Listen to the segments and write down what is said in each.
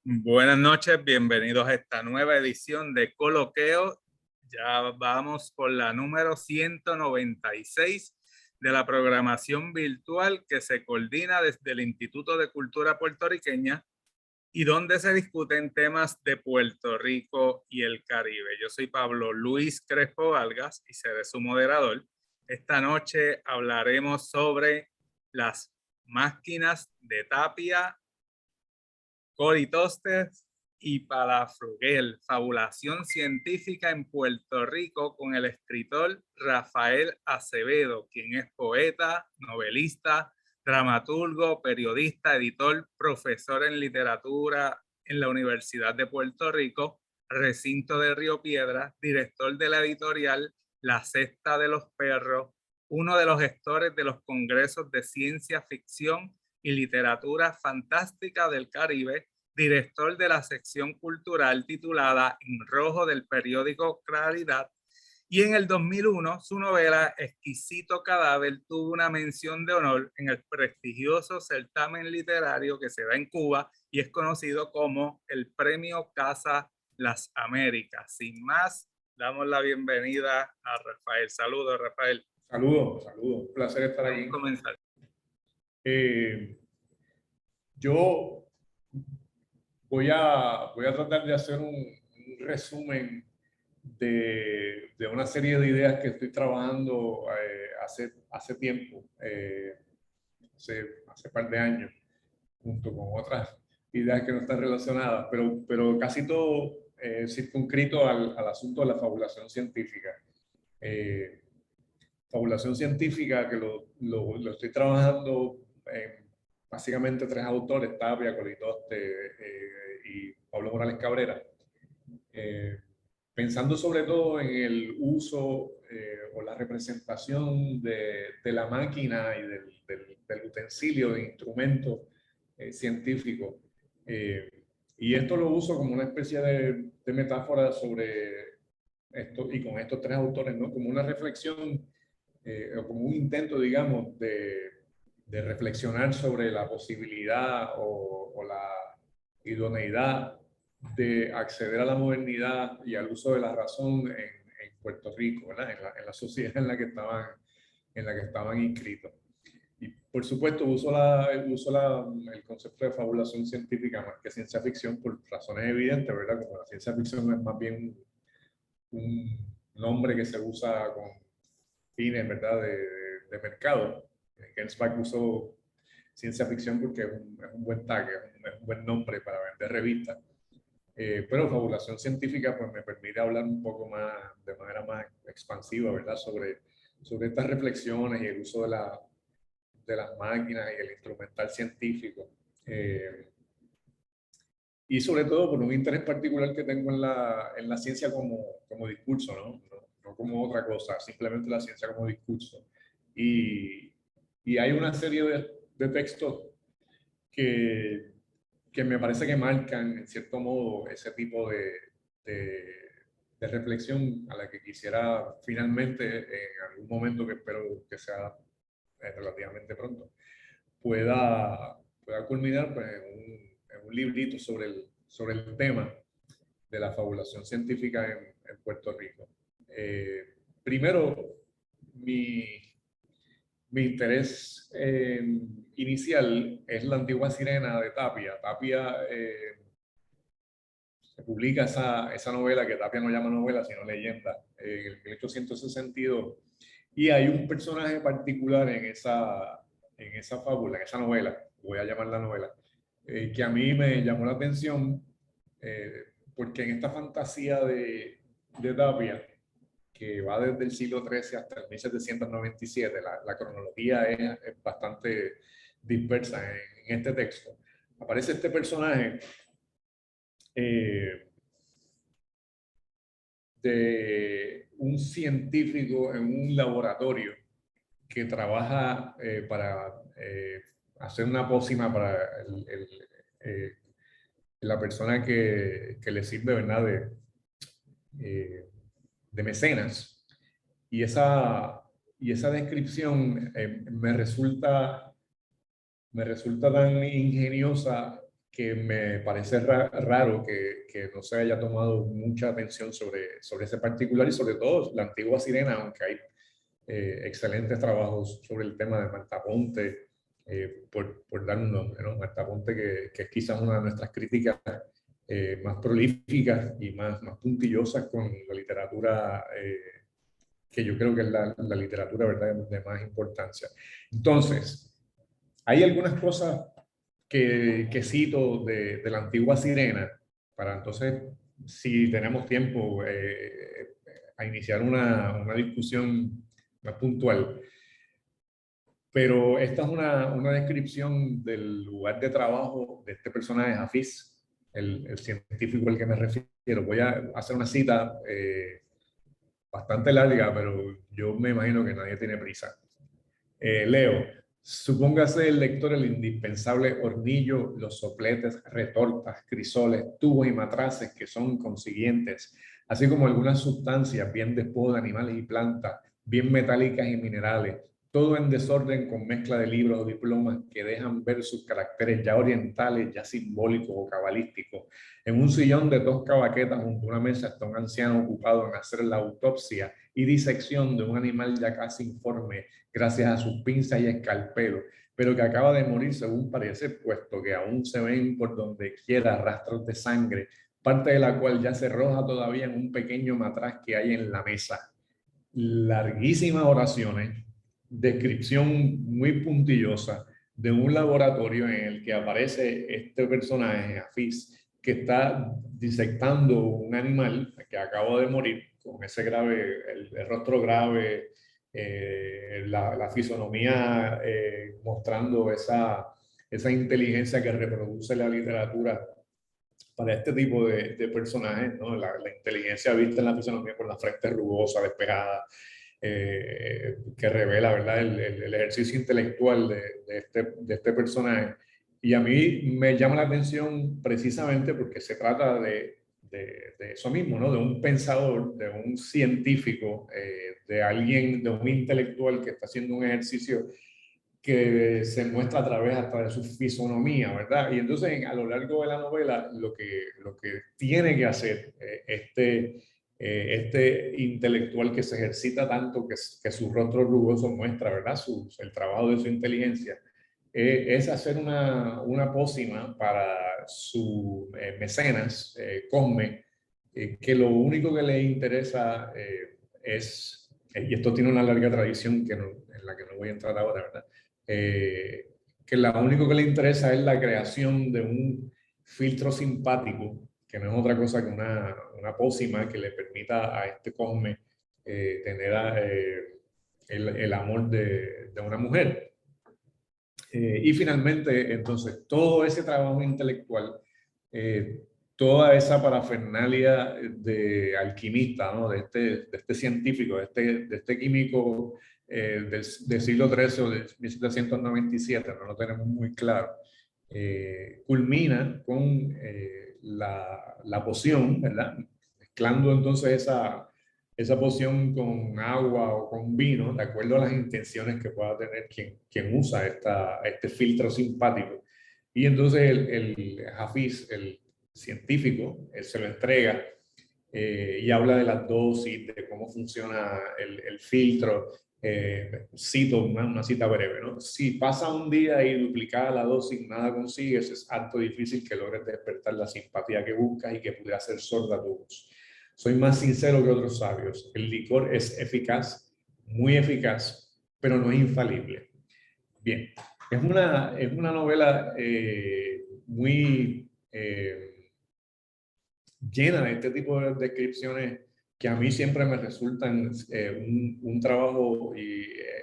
Buenas noches, bienvenidos a esta nueva edición de Coloqueo. Ya vamos por la número 196 de la programación virtual que se coordina desde el Instituto de Cultura Puertorriqueña y donde se discuten temas de Puerto Rico y el Caribe. Yo soy Pablo Luis Crespo Vargas y seré su moderador. Esta noche hablaremos sobre las máquinas de Tapia, Cory Tostes y Palafrugell, fabulación científica en Puerto Rico, con el escritor Rafael Acevedo, quien es poeta, novelista, dramaturgo, periodista, editor, profesor en literatura en la Universidad de Puerto Rico, recinto de Río Piedras, director de la editorial La Cesta de los Perros, uno de los gestores de los congresos de ciencia ficción y literatura fantástica del Caribe, director de la sección cultural titulada En Rojo del periódico Claridad, y en el 2001 su novela Exquisito Cadáver tuvo una mención de honor en el prestigioso certamen literario que se da en Cuba y es conocido como el Premio Casa Las Américas. Sin más, damos la bienvenida a Rafael. Saludos, Rafael. Saludos, saludos. Un placer estar aquí. Vamos a comenzar. Yo voy a tratar de hacer un resumen de una serie de ideas que estoy trabajando hace tiempo, hace par de años, junto con otras ideas que no están relacionadas, pero casi todo circunscrito al asunto de la fabulación científica. Fabulación científica que lo estoy trabajando en básicamente tres autores: Tapia, Cory Tostes y Pablo Morales Cabrera, pensando sobre todo en el uso o la representación de la máquina y del utensilio, de instrumento científico. Y esto lo uso como una especie de metáfora sobre esto, y con estos tres autores, ¿no? Como una reflexión o como un intento, digamos, de reflexionar sobre la posibilidad o la idoneidad de acceder a la modernidad y al uso de la razón en Puerto Rico, ¿verdad? En la sociedad en la que estaban inscritos. Y por supuesto uso el concepto de fabulación científica más que ciencia ficción por razones evidentes, ¿verdad? Como la ciencia ficción es más bien un nombre que se usa con fines, ¿verdad? de mercado. Gensback usó ciencia ficción porque es un buen tag, es un buen nombre para vender revistas. Pero fabulación científica pues me permite hablar un poco más, de manera más expansiva, ¿verdad? Sobre estas reflexiones y el uso de las máquinas y el instrumental científico. Y sobre todo por un interés particular que tengo en la ciencia como discurso, ¿no? No como otra cosa, simplemente la ciencia como discurso. Y hay una serie de textos que me parece que marcan, en cierto modo, ese tipo de reflexión a la que quisiera finalmente, en algún momento que espero que sea relativamente pronto, pueda culminar pues, en un librito sobre el tema de la fabulación científica en Puerto Rico. Primero, mi interés inicial es la antigua sirena de Tapia. Tapia se publica esa novela que Tapia no llama novela, sino leyenda, en el 1862. Y hay un personaje particular en esa fábula, en esa novela, voy a llamarla novela, que a mí me llamó la atención porque en esta fantasía de Tapia, que va desde el siglo XIII hasta el 1797, la cronología es bastante dispersa en este texto. Aparece este personaje de un científico en un laboratorio que trabaja para hacer una pócima para la persona que le sirve, ¿verdad? De mecenas. Y esa descripción me resulta tan ingeniosa que me parece raro que no se haya tomado mucha atención sobre ese particular y sobre todo la antigua Sirena, aunque hay excelentes trabajos sobre el tema de Marta Ponte, por dar un nombre, ¿no? Marta Ponte, que es quizás una de nuestras críticas más prolíficas y más puntillosas con la literatura, que yo creo que es la literatura, ¿verdad?, de más importancia. Entonces, hay algunas cosas que cito de la antigua Sirena, para entonces, si tenemos tiempo, a iniciar una discusión más puntual. Pero esta es una descripción del lugar de trabajo de este personaje, Hafiz, el científico al que me refiero. Voy a hacer una cita bastante larga, pero yo me imagino que nadie tiene prisa. Leo, supóngase el lector el indispensable hornillo, los sopletes, retortas, crisoles, tubos y matraces que son consiguientes, así como algunas sustancias bien de despojo de animales y plantas, bien metálicas y minerales, todo en desorden con mezcla de libros o diplomas que dejan ver sus caracteres ya orientales, ya simbólicos o cabalísticos. En un sillón de tosca baqueta junto a una mesa está un anciano ocupado en hacer la autopsia y disección de un animal ya casi informe, gracias a sus pinzas y escalpelo, pero que acaba de morir según parece, puesto que aún se ven por donde quiera rastros de sangre, parte de la cual ya se roja todavía en un pequeño matraz que hay en la mesa. Larguísimas oraciones, descripción muy puntillosa de un laboratorio en el que aparece este personaje, Hafiz, que está disectando un animal que acaba de morir, con ese grave, el rostro grave, la fisonomía mostrando esa inteligencia que reproduce la literatura para este tipo de personajes, ¿no? La inteligencia vista en la fisonomía con la frente rugosa, despejada, que revela, ¿verdad?, el ejercicio intelectual de este personaje. Y a mí me llama la atención precisamente porque se trata de eso mismo, ¿no? De un pensador, de un científico, de alguien, de un intelectual que está haciendo un ejercicio que se muestra a través hasta de su fisonomía, ¿verdad? Y entonces a lo largo de la novela lo que tiene que hacer este intelectual que se ejercita tanto, que su rostro rugoso muestra, ¿verdad?, el trabajo de su inteligencia, es hacer una pócima para su mecenas, Cosme, que lo único que le interesa es, y esto tiene una larga tradición en la que no voy a entrar ahora, ¿verdad?, que lo único que le interesa es la creación de un filtro simpático, que no es otra cosa que una pócima que le permita a este Cosme tener el amor de una mujer. Y finalmente, entonces, todo ese trabajo intelectual, toda esa parafernalia de alquimista, ¿no?, de este científico, de este químico del siglo XIII o de 1797, no lo tenemos muy claro, culmina con la poción, ¿verdad? Mezclando entonces esa poción con agua o con vino, de acuerdo a las intenciones que pueda tener quien usa este filtro simpático. Y entonces el Hafiz, el científico, él se lo entrega y habla de las dosis, de cómo funciona el filtro. Cito una cita breve, ¿no? Si pasa un día y duplicada la dosis, nada consigues, es harto difícil que logres despertar la simpatía que buscas y que pudiera hacer sorda tu voz. Soy más sincero que otros sabios. El licor es eficaz, muy eficaz, pero no es infalible. Bien, es una novela muy llena de este tipo de descripciones que a mí siempre me resultan un trabajo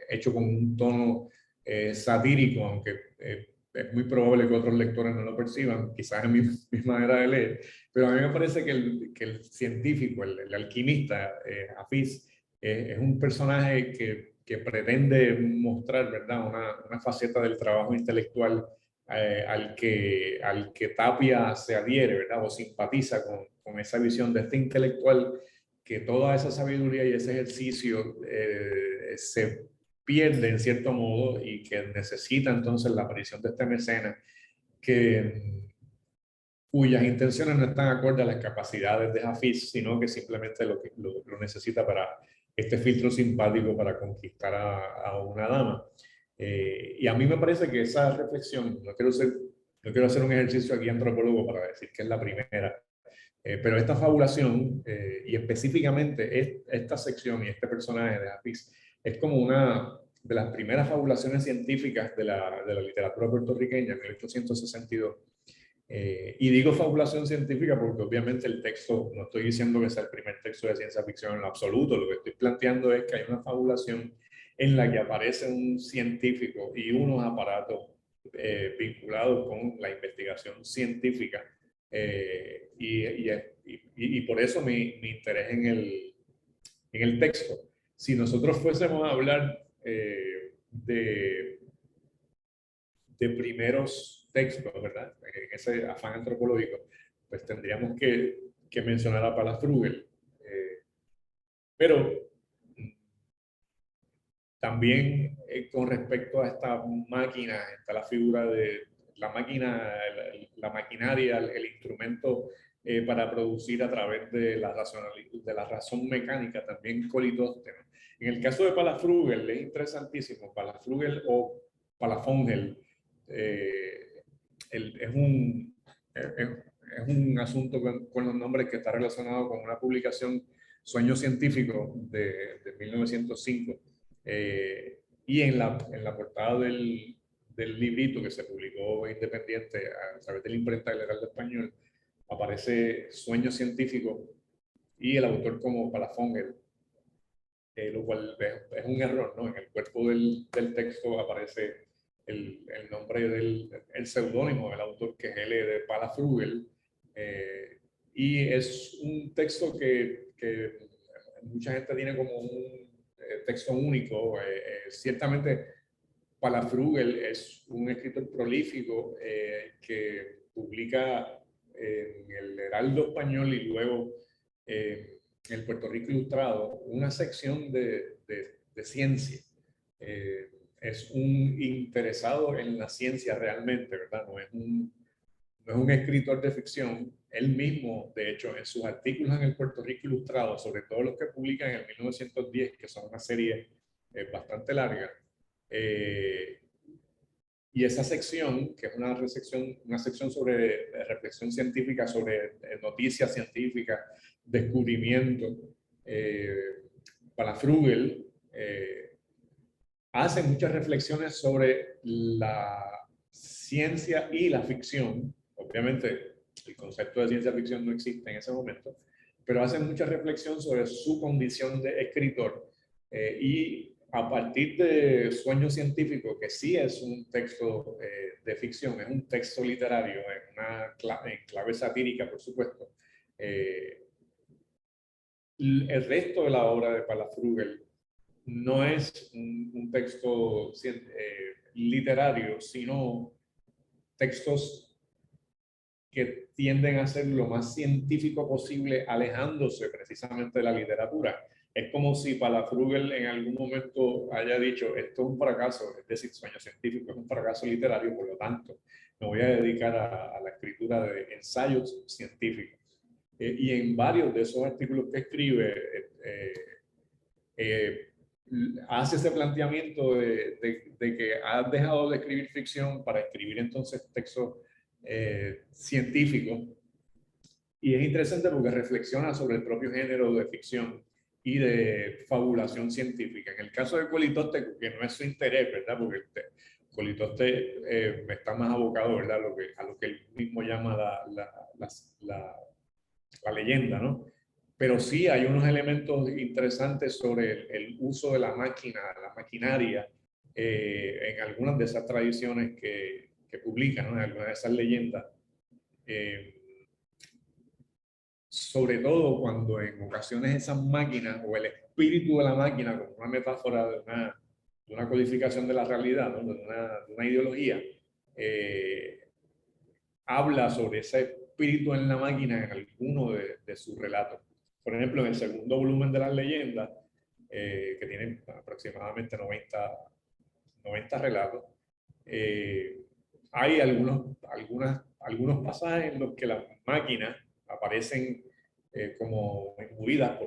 hecho con un tono satírico, aunque es muy probable que otros lectores no lo perciban, quizás en mi manera de leer, pero a mí me parece que el científico, el alquimista, Hafiz, es un personaje que pretende mostrar, ¿verdad?, una faceta del trabajo intelectual al que Tapia se adhiere, ¿verdad?, o simpatiza con esa visión de este intelectual, que toda esa sabiduría y ese ejercicio se pierde en cierto modo y que necesita entonces la aparición de este mecenas cuyas intenciones no están acordes a las capacidades de Hafiz, sino que simplemente lo necesita para este filtro simpático para conquistar a una dama. Y a mí me parece que esa reflexión, no quiero hacer un ejercicio aquí antropólogo para decir que es la primera, pero esta fabulación, y específicamente esta sección y este personaje de Hafiz, es como una de las primeras fabulaciones científicas de la literatura puertorriqueña en 1862. Y digo fabulación científica porque obviamente el texto, no estoy diciendo que sea el primer texto de ciencia ficción en lo absoluto, lo que estoy planteando es que hay una fabulación en la que aparece un científico y unos aparatos vinculados con la investigación científica. Y por eso mi interés en el texto. Si nosotros fuésemos a hablar de primeros textos, ¿verdad? En ese afán antropológico, pues tendríamos que mencionar a Palafrugel. Pero también con respecto a esta máquina, está la figura de la máquina, la maquinaria, el instrumento para producir a través de de la razón mecánica, también Colitóstenes. En el caso de Palafrugel es interesantísimo. Palafrugel o Palafongel es un asunto con los nombres que está relacionado con una publicación Sueño Científico de 1905. Y en la portada del librito que se publicó independiente a través de la imprenta del Heraldo Español, aparece Sueño Científico y el autor como Palafongel, lo cual es un error, ¿no? En el cuerpo del texto aparece el nombre el seudónimo del autor, que es L. de Palafrugel, y es un texto que mucha gente tiene como un texto único. Ciertamente Palafrugel es un escritor prolífico que publica en el Heraldo Español y luego en el Puerto Rico Ilustrado una sección de ciencia. Es un interesado en la ciencia realmente, ¿verdad? No es un escritor de ficción. Él mismo, de hecho, en sus artículos en el Puerto Rico Ilustrado, sobre todo los que publican en el 1910, que son una serie bastante larga, y esa sección, que es una sección sobre reflexión científica, sobre noticias científicas, descubrimiento, Palafrugel hace muchas reflexiones sobre la ciencia y la ficción. Obviamente, el concepto de ciencia ficción no existe en ese momento, pero hace mucha reflexión sobre su condición de escritor y a partir de Sueño Científico, que sí es un texto de ficción, es un texto literario, en clave satírica, por supuesto, el resto de la obra de Palafrugel no es un texto literario, sino textos que tienden a ser lo más científico posible, alejándose precisamente de la literatura. Es como si Palafrugel en algún momento haya dicho, esto es un fracaso, es decir, Sueño Científico es un fracaso literario, por lo tanto, me voy a dedicar a la escritura de ensayos científicos. Y en varios de esos artículos que escribe, hace ese planteamiento de que ha dejado de escribir ficción para escribir entonces textos científicos. Y es interesante porque reflexiona sobre el propio género de ficción y de fabulación científica. En el caso de Colitoste, que no es su interés, ¿verdad? Porque Colitoste está más abocado, ¿verdad? A lo que él mismo llama la leyenda, ¿no? Pero sí hay unos elementos interesantes sobre el uso de la máquina, la maquinaria, en algunas de esas tradiciones que publican, ¿no? En algunas de esas leyendas. Sobre todo cuando en ocasiones esas máquinas o el espíritu de la máquina, como una metáfora de una codificación de la realidad, ¿no? de una ideología, habla sobre ese espíritu en la máquina en alguno de sus relatos. Por ejemplo, en el segundo volumen de las leyendas, que tiene aproximadamente 90 relatos, hay algunas algunos pasajes en los que las máquinas aparecen como imbuidas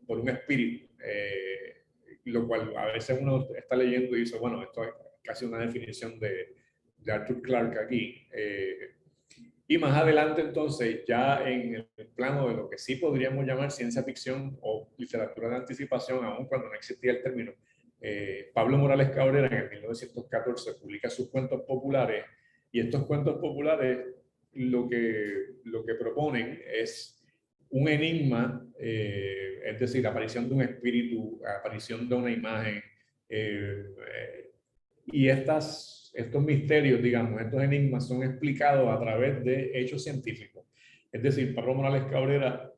por un espíritu, lo cual a veces uno está leyendo y dice, bueno, esto es casi una definición de Arthur Clarke aquí. Y más adelante entonces, ya en el plano de lo que sí podríamos llamar ciencia ficción o literatura de anticipación, aun cuando no existía el término, Pablo Morales Cabrera en el 1914 publica sus cuentos populares, y estos cuentos populares lo que proponen es un enigma, es decir, aparición de un espíritu, aparición de una imagen, y estos misterios, digamos, estos enigmas son explicados a través de hechos científicos. Es decir, Pablo Morales Cabrera,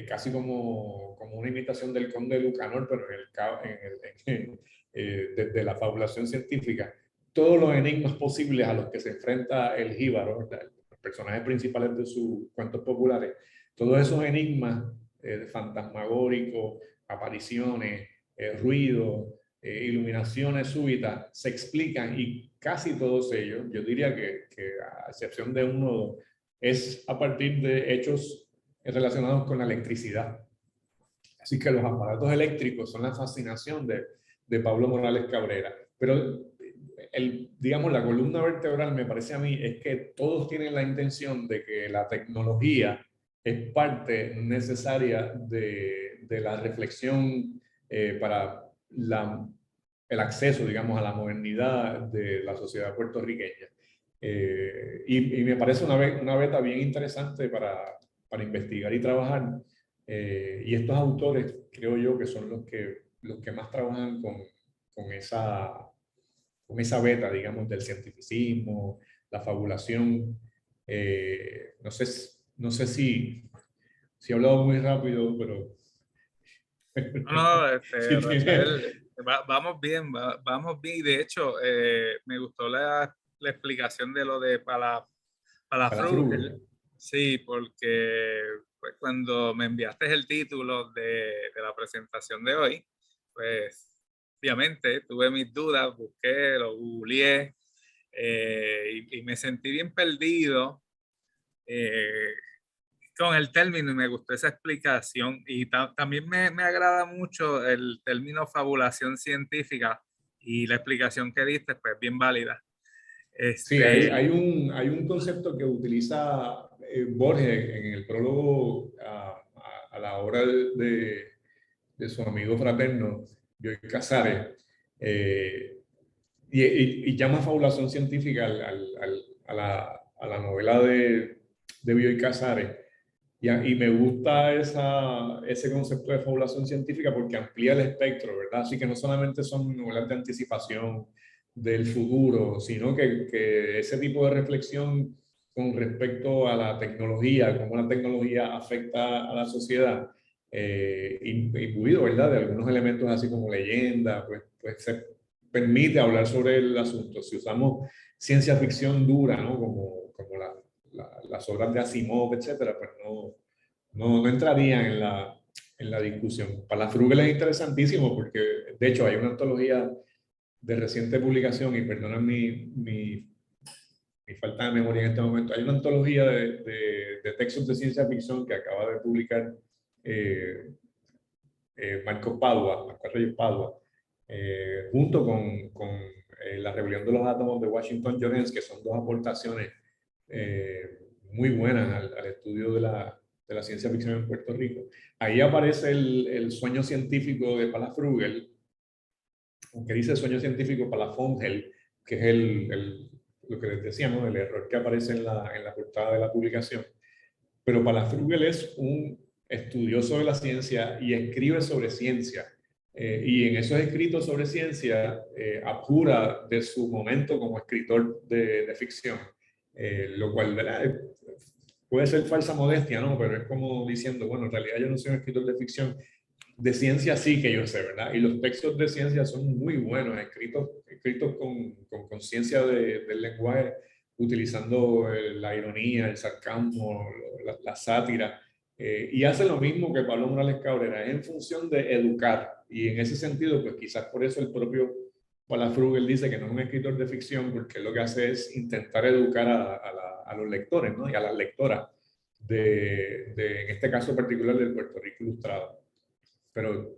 casi como una imitación del Conde de Lucanor, pero desde la fabulación científica, todos los enigmas posibles a los que se enfrenta el jíbaro, los personajes principales de sus cuentos populares, todos esos enigmas fantasmagóricos, apariciones, ruidos, iluminaciones súbitas, se explican, y casi todos ellos, yo diría que a excepción de uno o dos, es a partir de hechos relacionados con la electricidad. Así que los aparatos eléctricos son la fascinación de Pablo Morales Cabrera. Pero digamos, la columna vertebral, me parece a mí, es que todos tienen la intención de que la tecnología es parte necesaria de la reflexión para el acceso, digamos, a la modernidad de la sociedad puertorriqueña. Y me parece una beta bien interesante para investigar y trabajar. Y estos autores, creo yo, que son los que más trabajan con esa beta, digamos, del cientificismo, la fabulación. No sé si he hablado muy rápido, pero... No, Sí, Rafael, vamos bien, vamos bien. Y de hecho, me gustó la explicación de lo de para Frugel. Palafrugel. Sí, porque pues, cuando me enviaste el título de la presentación de hoy, pues obviamente tuve mis dudas, busqué, lo googleé, y me sentí bien perdido. eh, con el término, y me gustó esa explicación, y también me agrada mucho el término fabulación científica, y la explicación que diste pues bien válida. Sí, hay, Este, hay un concepto que utiliza Borges en el prólogo a la obra de su amigo fraterno, Bioy Casares, y llama fabulación científica a la novela de Bioy Casares. Y me gusta ese concepto de fabulación científica porque amplía el espectro, ¿verdad? Así que no solamente son novelas de anticipación del futuro, sino que ese tipo de reflexión con respecto a la tecnología, cómo la tecnología afecta a la sociedad, imbuido, ¿verdad? De algunos elementos así como leyenda, pues se permite hablar sobre el asunto. Si usamos ciencia ficción dura, ¿no? Como las obras de Asimov, etcétera, pues no entrarían en la discusión. Palafrugel es interesantísimo porque, de hecho, hay una antología de reciente publicación, y perdonan mi falta de memoria en este momento, hay una antología de textos de ciencia ficción que acaba de publicar Marcos Reyes Padua, junto con La rebelión de los átomos de Washington Jones, que son dos aportaciones muy buenas al estudio de la ciencia ficción en Puerto Rico. Ahí aparece el sueño científico de Palafrugel, aunque dice sueño científico Palafongel, que es lo que les decíamos, el error que aparece en la portada de la publicación. Pero Palafrugel es un estudioso de la ciencia y escribe sobre ciencia. Y en esos escritos sobre ciencia apura de su momento como escritor de ficción, lo cual, ¿verdad? Puede ser falsa modestia, ¿no? Pero es como diciendo, bueno, en realidad yo no soy un escritor de ficción, de ciencia sí que yo sé, ¿verdad? Y los textos de ciencia son muy buenos, escritos con conciencia del lenguaje, utilizando la ironía, el sarcasmo, la sátira. Y hace lo mismo que Pablo Morales Cabrera, es en función de educar. Y en ese sentido, pues quizás por eso el propio Palafrugel dice que no es un escritor de ficción, porque lo que hace es intentar educar a a los lectores, ¿no? Y a las lectoras en este caso particular del Puerto Rico Ilustrado. Pero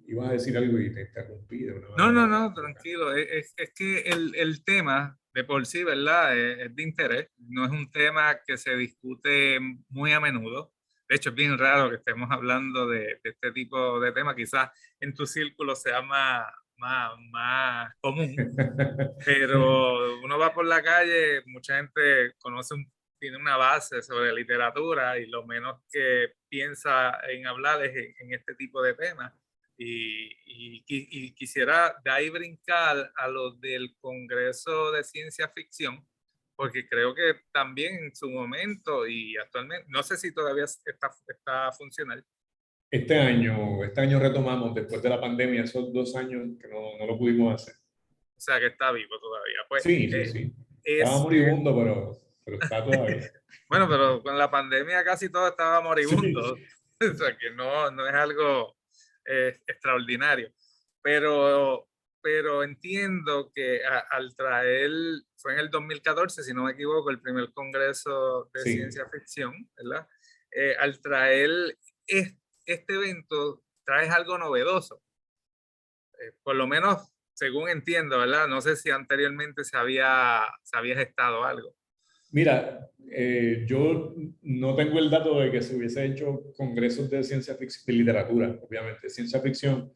ibas a decir algo y te interrumpí de una No, no, manera no, loca. tranquilo. Es que el tema de por sí, ¿verdad? Es de interés. No es un tema que se discute muy a menudo. De hecho, es bien raro que estemos hablando de este tipo de temas. Quizás en tu círculo sea más común, pero uno va por la calle, mucha gente tiene una base sobre literatura y lo menos que piensa en hablar es en este tipo de temas. Y quisiera de ahí brincar a lo del Congreso de Ciencia Ficción, porque creo que también en su momento y actualmente, no sé si todavía está funcional. Este año retomamos, después de la pandemia, esos 2 años que no lo pudimos hacer. O sea, que está vivo todavía. Pues Sí, sí, sí. Estaba es, moribundo, pero está todavía. bueno, pero con la pandemia casi todo estaba Sí, moribundo. O sea, que no es algo extraordinario. Pero, pero entiendo que al traer, fue en el 2014, si no me equivoco, el primer Congreso de sí. Ciencia Ficción, ¿verdad? Al traer este evento, traes algo novedoso. Por lo menos, según entiendo, ¿verdad? No sé si anteriormente se había gestado algo. Mira, yo no tengo el dato de que se hubiese hecho congresos de ciencia ficción, de literatura, obviamente. Ciencia ficción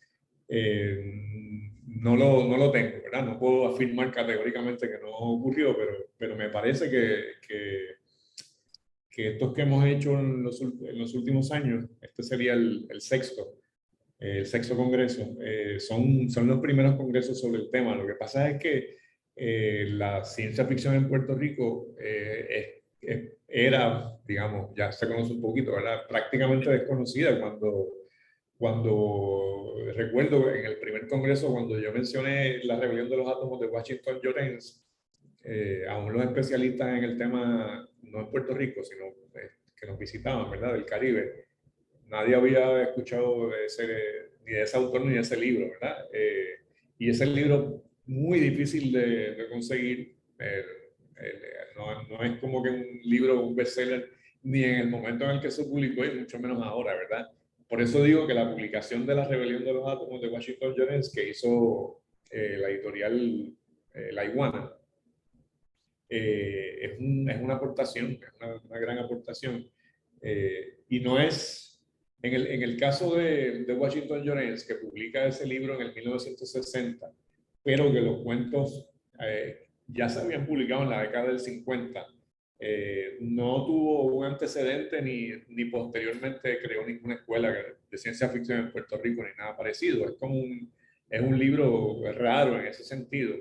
no lo tengo, ¿verdad? No puedo afirmar categóricamente que no ocurrió, pero me parece que estos que hemos hecho en los últimos años, este sería el sexto congreso, son los primeros congresos sobre el tema. Lo que pasa es que la ciencia ficción en Puerto Rico era, digamos, ya se conoce un poquito, ¿verdad? Prácticamente desconocida cuando recuerdo en el primer congreso, cuando yo mencioné la rebelión de los átomos de Washington Llorens, aún los especialistas en el tema, no en Puerto Rico, sino que nos visitaban, ¿verdad? Del Caribe, nadie había escuchado ni de ese autor ni de ese libro, ¿verdad? Y ese libro muy difícil de conseguir. No es como que un libro, un bestseller, ni en el momento en el que se publicó y mucho menos ahora, ¿verdad? Por eso digo que la publicación de La Rebelión de los Átomos de Washington Jones, que hizo la editorial La Iguana, es una aportación, es una gran aportación. Y no es, en el caso de Washington Llorens, que publica ese libro en el 1960, pero que los cuentos ya se habían publicado en la década del 50, no tuvo un antecedente ni posteriormente creó ninguna escuela de ciencia ficción en Puerto Rico ni nada parecido. Es un libro raro en ese sentido.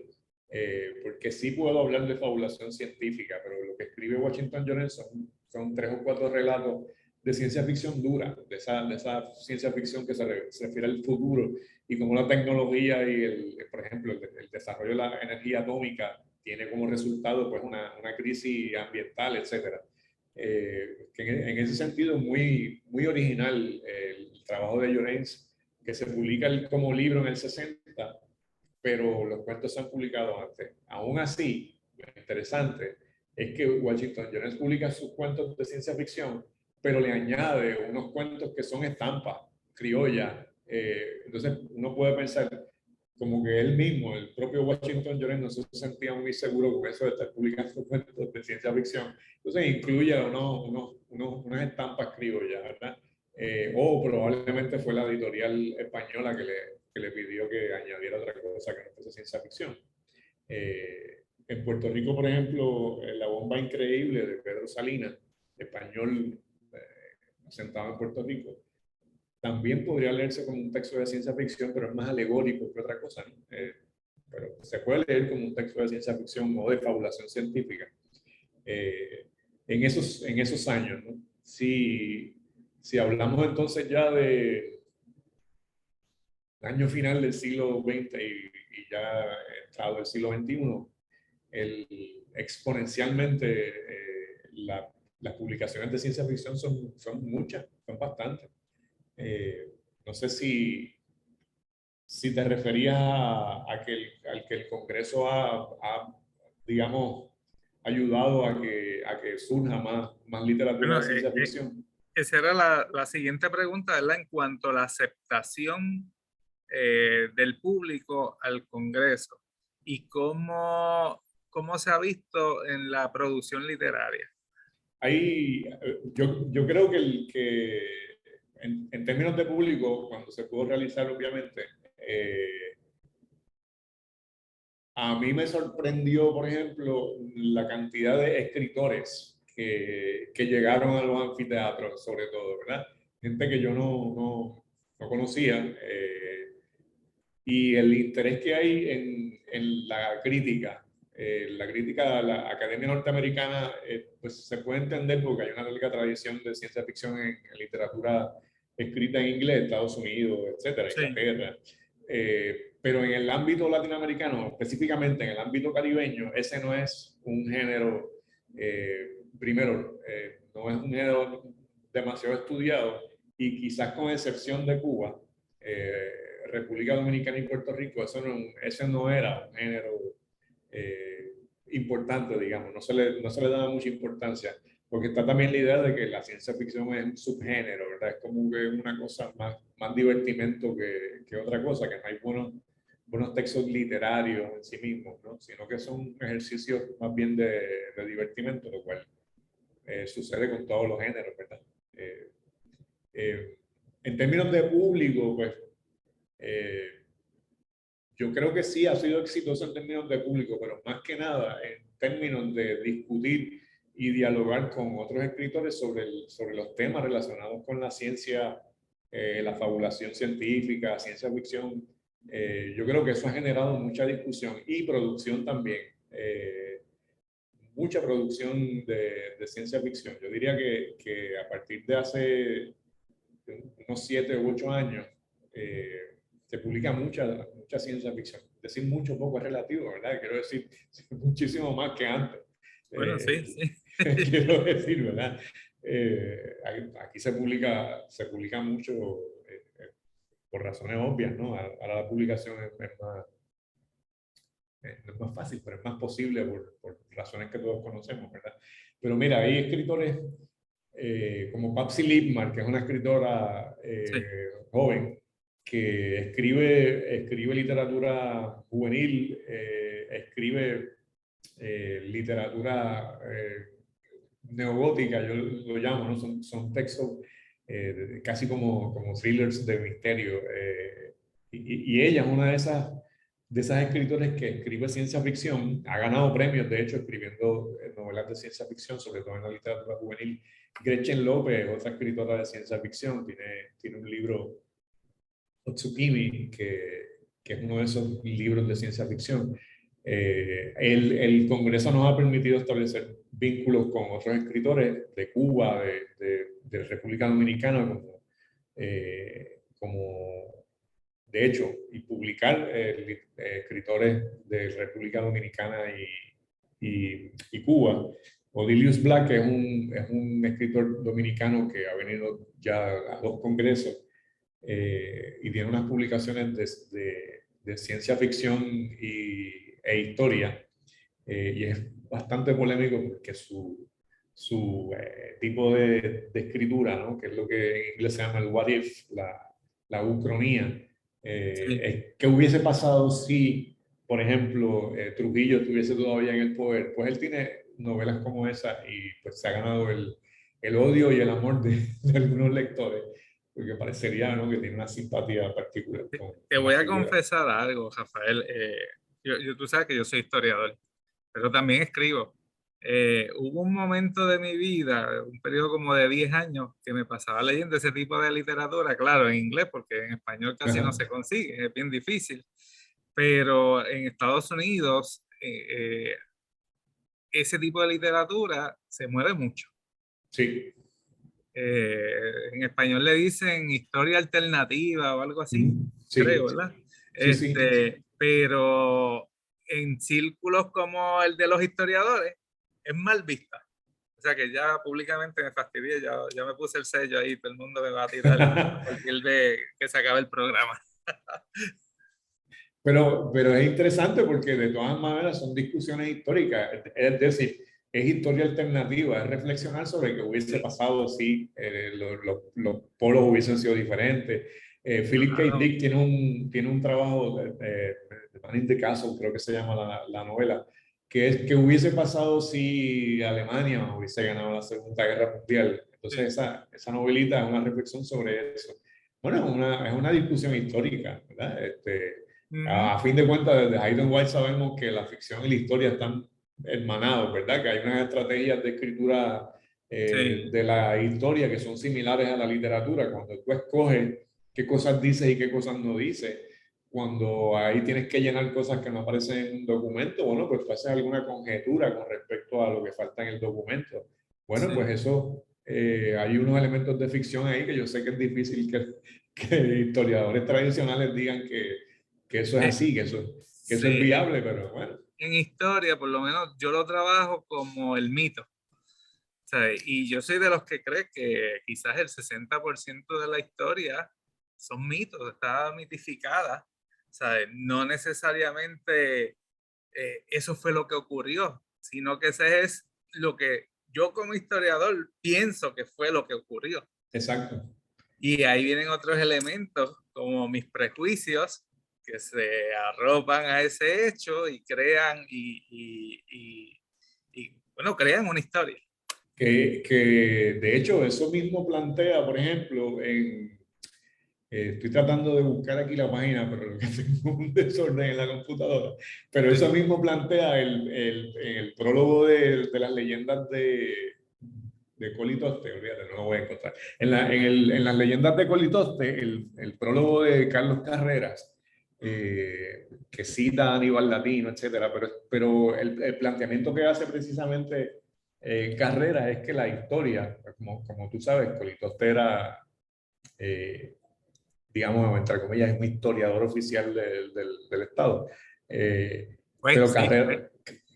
Porque sí puedo hablar de fabulación científica, pero lo que escribe Washington Jones son 3 o 4 relatos de ciencia ficción dura, de esa ciencia ficción que se refiere al futuro y cómo la tecnología y, por ejemplo, el desarrollo de la energía atómica tiene como resultado pues una crisis ambiental, etcétera. Que en ese sentido muy original el trabajo de Llorens, que se publica como libro en el 60, pero los cuentos se han publicado antes. Aún así, lo interesante es que Washington Jones publica sus cuentos de ciencia ficción, pero le añade unos cuentos que son estampas criollas. Entonces uno puede pensar como que él mismo, el propio Washington Jones, no se sentía muy seguro con eso de estar publicando cuentos de ciencia ficción. Entonces incluye unas estampas criollas, ¿verdad? O probablemente fue la editorial española que le pidió que añadiera otra cosa que no fuese ciencia ficción. En Puerto Rico, por ejemplo, La bomba increíble de Pedro Salinas, español asentado en Puerto Rico, también podría leerse como un texto de ciencia ficción, pero es más alegórico que otra cosa, ¿no? Pero se puede leer como un texto de ciencia ficción o de fabulación científica. En esos años, ¿no? Si hablamos entonces ya de año final del siglo XX y ya entrado el siglo XXI, exponencialmente las publicaciones de ciencia ficción son muchas, son bastantes. No sé si te referías al que el Congreso digamos, ayudado a que surja más literatura Bueno, de ciencia ficción. esa era la siguiente pregunta, ¿verdad? En cuanto a la aceptación del público al Congreso y cómo se ha visto en la producción literaria. Yo creo que en términos de público, cuando se pudo realizar, obviamente, a mí me sorprendió, por ejemplo, la cantidad de escritores que llegaron a los anfiteatros, sobre todo, ¿verdad? Gente que yo no conocía, y el interés que hay en la crítica a la Academia Norteamericana, pues se puede entender porque hay una larga tradición de ciencia ficción en literatura escrita en inglés, Estados Unidos, etcétera, Sí, Inglaterra. Pero en el ámbito latinoamericano, específicamente en el ámbito caribeño, ese no es un género, primero, no es un género demasiado estudiado y quizás con excepción de Cuba, República Dominicana y Puerto Rico, ese no era un género eh, importante, digamos, no se le daba mucha importancia, porque está también la idea de que la ciencia ficción es un subgénero, ¿verdad? Es como que una cosa más divertimento que otra cosa, que no hay buenos textos literarios en sí mismos, ¿no? Sino que son ejercicios más bien de divertimento, lo cual sucede con todos los géneros, ¿verdad? Eh, eh, en términos de público, pues eh, yo creo que sí ha sido exitoso en términos de público, pero más que nada en términos de discutir y dialogar con otros escritores sobre los temas relacionados con la ciencia, la fabulación científica, ciencia ficción. Yo creo que eso ha generado mucha discusión y producción también. Mucha producción de ciencia ficción. Yo diría que a partir de hace unos 7 u 8 años, se publica mucha ciencia ficción. Decir mucho poco es relativo, ¿verdad? Quiero decir muchísimo más que antes. bueno, sí, sí. Quiero decir, ¿verdad? Aquí se publica mucho por razones obvias, ¿no? Ahora la publicación no es más fácil, pero es más posible por razones que todos conocemos, ¿verdad? Pero mira, hay escritores como Patsy Lippmann, que es una escritora Sí. joven, que escribe literatura juvenil, escribe literatura neogótica, yo lo llamo, ¿no? Son textos casi como thrillers de misterio. Y ella es una de esas escritores que escribe ciencia ficción, ha ganado premios, de hecho, escribiendo novelas de ciencia ficción, sobre todo en la literatura juvenil. Gretchen López, otra escritora de ciencia ficción, tiene un libro, Otsukimi, que es uno de esos libros de ciencia ficción. El Congreso nos ha permitido establecer vínculos con otros escritores de Cuba, de República Dominicana, como de hecho, y publicar escritores de República Dominicana y Cuba. Odilius Black, que es un escritor dominicano que ha venido ya a 2 congresos y tiene unas publicaciones de ciencia ficción e historia, y es bastante polémico porque su tipo de escritura, ¿no? Que es lo que en inglés se llama el what if, la ucronía, Sí. ¿qué hubiese pasado si, por ejemplo, Trujillo estuviese todavía en el poder? Pues él tiene novelas como esa y pues se ha ganado el odio y el amor de algunos lectores, porque parecería, ¿no?, que tiene una simpatía particular Te con la voy a figura. confesar algo, Rafael. Tú sabes que yo soy historiador, pero también escribo. Hubo un momento de mi vida, un periodo como de 10 años, que me pasaba leyendo ese tipo de literatura, claro, en inglés, porque en español casi no Ajá. se consigue, es bien difícil. Pero en Estados Unidos, ese tipo de literatura se mueve mucho. Sí. En español le dicen historia alternativa o algo así, creo, Sí, ¿verdad? sí, sí. Pero en círculos como el de los historiadores es mal vista. O sea que ya públicamente me fastidié, ya me puse el sello ahí, todo el mundo me va a tirar a partir de que se acabe el programa. Pero es interesante porque de todas maneras son discusiones históricas. Es decir, es historia alternativa, es reflexionar sobre qué hubiese pasado si los polos hubiesen sido diferentes. Philip K. Claro. Dick tiene un trabajo, The Man in the Castle, creo que se llama la novela, que es que hubiese pasado si Alemania hubiese ganado la Segunda Guerra Mundial. Entonces Sí. esa novelita es una reflexión sobre eso. Bueno, es una discusión histórica, ¿verdad? Ujú. A fin de cuentas, desde Hayden White sabemos que la ficción y la historia están hermanados, ¿verdad? Que hay unas estrategias de escritura Sí, de la historia que son similares a la literatura. Cuando tú escoges qué cosas dices y qué cosas no dices, cuando ahí tienes que llenar cosas que no aparecen en un documento, bueno, pues tú haces alguna conjetura con respecto a lo que falta en el documento. Bueno, pues sí. eso, hay unos elementos de ficción ahí que yo sé que es difícil que historiadores tradicionales digan que eso es Eh, así, que eso es sí, viable, pero bueno. en historia, por lo menos yo lo trabajo como el mito. ¿Sabes? Y yo soy de los que cree que quizás el 60% de la historia son mitos, está mitificada. ¿Sabes? No necesariamente eso fue lo que ocurrió, sino que ese es lo que yo como historiador pienso que fue lo que ocurrió. Exacto. Y ahí vienen otros elementos como mis prejuicios que se arropan a ese hecho y crean bueno, crean una historia. Que de hecho eso mismo plantea, por ejemplo, estoy tratando de buscar aquí la página, pero tengo un desorden en la computadora, pero eso Sí. mismo plantea el prólogo de las leyendas de Colitoste, olvídate, no lo voy a encontrar. En las leyendas de Colitoste, el prólogo de Carlos Carreras, que cita a Aníbal Latino, etcétera, pero el planteamiento que hace precisamente Carreras es que la historia, como tú sabes, Colitoste era, eh, digamos, entre comillas, es un historiador oficial del Estado. Pero Pues sí,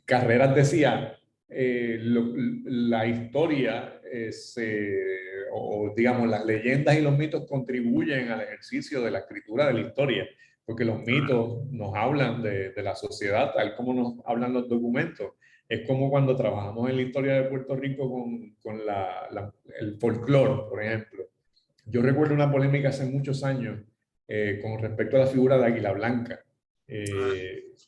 Carreras decía, la historia o digamos, las leyendas y los mitos contribuyen al ejercicio de la escritura de la historia, porque los mitos nos hablan de la sociedad, tal como nos hablan los documentos. Es como cuando trabajamos en la historia de Puerto Rico con el folclore, por ejemplo. Yo recuerdo una polémica hace muchos años con respecto a la figura de Águila Blanca.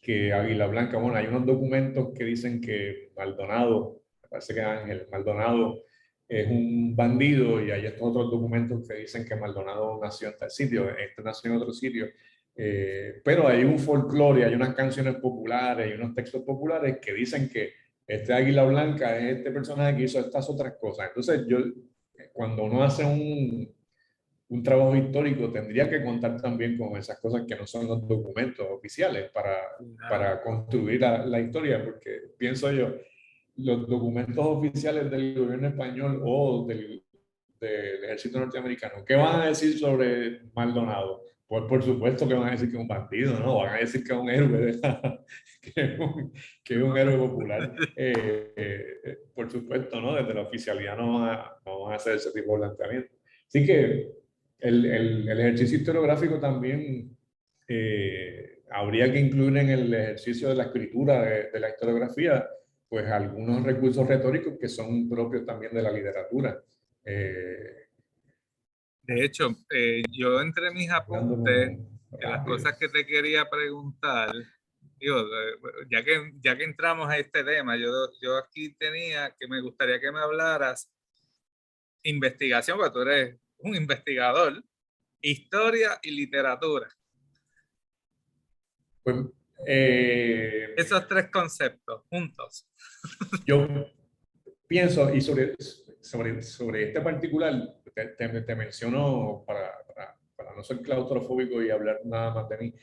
Que Águila Blanca, bueno, hay unos documentos que dicen que Maldonado, me parece que Ángel Maldonado es un bandido y hay estos otros documentos que dicen que Maldonado nació en tal sitio, este nació en otro sitio. Pero hay un folclore, hay unas canciones populares, hay unos textos populares que dicen que este Águila Blanca es este personaje que hizo estas otras cosas. Entonces, cuando uno hace un trabajo histórico tendría que contar también con esas cosas que no son los documentos oficiales claro. para construir la historia, porque pienso yo, los documentos oficiales del gobierno español o del ejército norteamericano, ¿qué van a decir sobre Maldonado? Pues por supuesto que van a decir que es un bandido, ¿no? Van a decir que es un héroe, que es un héroe popular. Por supuesto, ¿no? Desde la oficialidad no van a hacer ese tipo de planteamiento. Así que el ejercicio historiográfico también habría que incluir en el ejercicio de la escritura de la historiografía, pues algunos recursos retóricos que son propios también de la literatura. Eh, De hecho, yo entre mis hablando apuntes, como de las rápido. cosas que te quería preguntar, digo, ya que entramos a este tema, yo aquí tenía que me gustaría que me hablaras investigación, porque tú eres un investigador, historia y literatura. Pues eh, Esos tres conceptos juntos. yo pienso, y sobre este particular, te menciono para no ser claustrofóbico y hablar nada más de mí.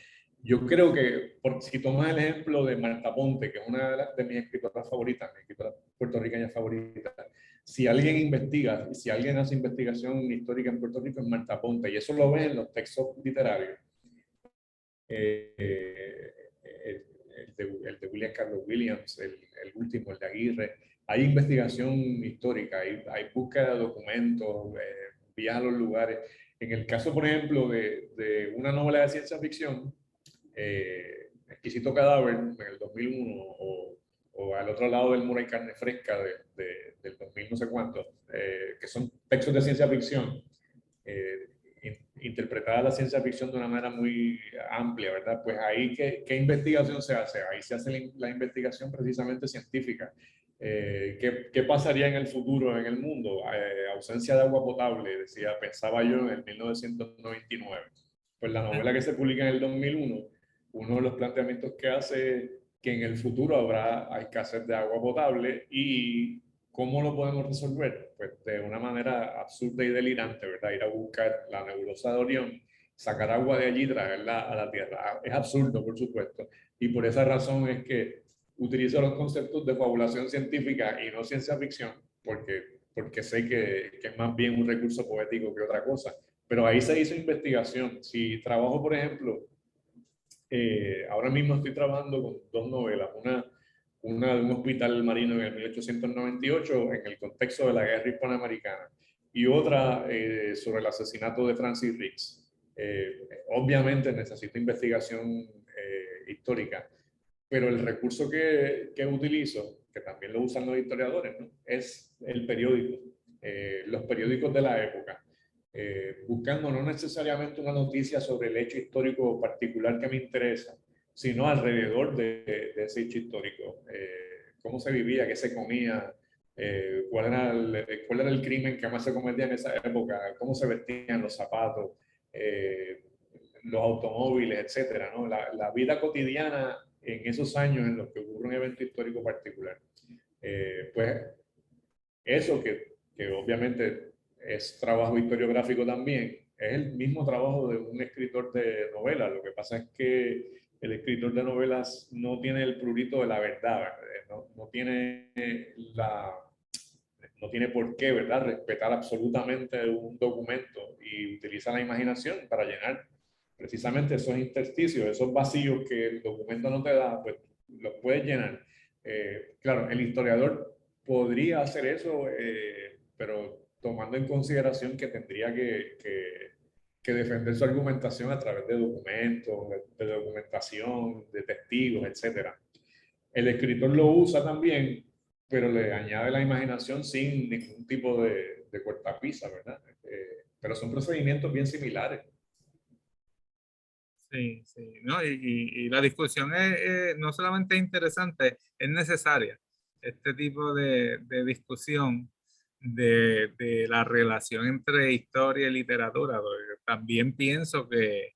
Yo creo que, si tomas el ejemplo de Marta Ponte, que es una de mis escritoras favoritas, mi escritora puertorriqueña favorita, si alguien investiga, y si alguien hace investigación histórica en Puerto Rico, es Marta Ponte, y eso lo ves en los textos literarios. Eh, el de William Carlos Williams, el último, el de Aguirre. Hay investigación histórica, hay búsqueda de documentos, vías a los lugares. En el caso, por ejemplo, de una novela de ciencia ficción, Exquisito Cadáver, en el 2001, o Al otro lado del muro hay carne fresca del 2000 no sé cuánto, que son textos de ciencia ficción, interpretada la ciencia ficción de una manera muy amplia, ¿verdad? Pues ahí, ¿qué investigación se hace? Ahí se hace la investigación precisamente científica. ¿Qué pasaría en el futuro en el mundo? Ausencia de agua potable, decía, pensaba yo en el 1999. Pues la novela que se publica en el 2001, uno de los planteamientos que hace que en el futuro habrá escasez de agua potable y ¿cómo lo podemos resolver? Pues de una manera absurda y delirante, ¿verdad? Ir a buscar la nebulosa de Orión, sacar agua de allí y traerla a la Tierra. Es absurdo, por supuesto. Y por esa razón es que utilizo los conceptos de fabulación científica y no ciencia ficción, porque sé que es más bien un recurso poético que otra cosa. Pero ahí se hizo investigación. Si trabajo, por ejemplo, ahora mismo estoy trabajando con dos novelas, una de un hospital marino en el 1898 en el contexto de la guerra hispanoamericana y otra sobre el asesinato de Francis Riggs. Obviamente necesito investigación histórica, pero el recurso que utilizo, que también lo usan los historiadores, ¿no? Es el periódico, los periódicos de la época. Buscando no necesariamente una noticia sobre el hecho histórico particular que me interesa, sino alrededor de ese hecho histórico. Cómo se vivía, qué se comía, cuál era el crimen que más se cometía en esa época, cómo se vestían los zapatos, los automóviles, etcétera, ¿no? La vida cotidiana en esos años en los que ocurre un evento histórico particular. Pues eso que obviamente es trabajo historiográfico también, es el mismo trabajo de un escritor de novelas. Lo que pasa es que el escritor de novelas no tiene el prurito de la verdad, no tiene no tiene por qué, ¿verdad?, respetar absolutamente un documento y utiliza la imaginación para llenar precisamente esos intersticios, esos vacíos que el documento no te da, pues los puedes llenar. Claro, el historiador podría hacer eso, pero tomando en consideración que tendría que defender su argumentación a través de documentos, de documentación, de testigos, etcétera. El escritor lo usa también, pero le añade la imaginación sin ningún tipo de cortapisa, ¿verdad? Pero son procedimientos bien similares. Sí, sí, ¿no? Y la discusión es, no solamente interesante, es necesaria. Este tipo de discusión de la relación entre historia y literatura, porque también pienso que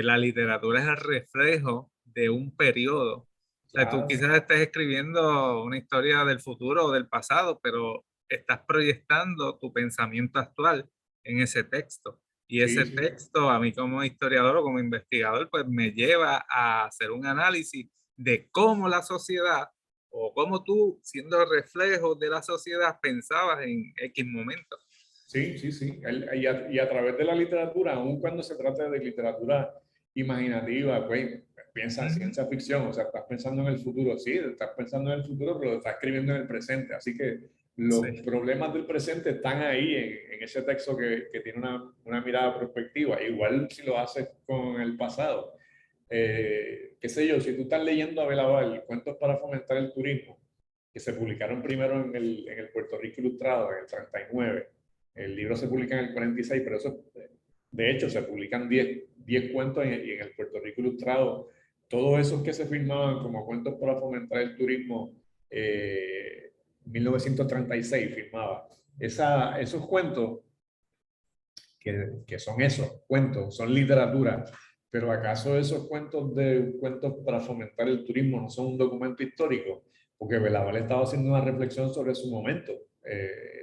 la literatura es el reflejo de un periodo. O sea, tú Claro, quizás estés escribiendo una historia del futuro o del pasado, pero estás proyectando tu pensamiento actual en ese texto. Y sí, ese sí. texto, a mí como historiador o como investigador, pues me lleva a hacer un análisis de cómo la sociedad o cómo tú, siendo reflejo de la sociedad, pensabas en X momento. Sí, sí, sí. Y a través de la literatura, aun cuando se trata de literatura imaginativa, pues piensa en Ujú. ciencia ficción, o sea, estás pensando en el futuro, sí, estás pensando en el futuro, pero lo estás escribiendo en el presente. Así que los Sí. problemas del presente están ahí en ese texto que tiene una mirada prospectiva, igual si lo haces con el pasado. Qué sé yo, si tú estás leyendo a Belaval, Cuentos para fomentar el turismo, que se publicaron primero en el Puerto Rico Ilustrado, en el 39. El libro se publica en el 46, pero eso, de hecho, se publican 10 cuentos y en el Puerto Rico Ilustrado, todos esos que se firmaban como cuentos para fomentar el turismo, 1936 firmaba. Esos cuentos, que son esos cuentos, son literatura, pero ¿acaso esos cuentos para fomentar el turismo no son un documento histórico? Porque Belaval estaba haciendo una reflexión sobre su momento,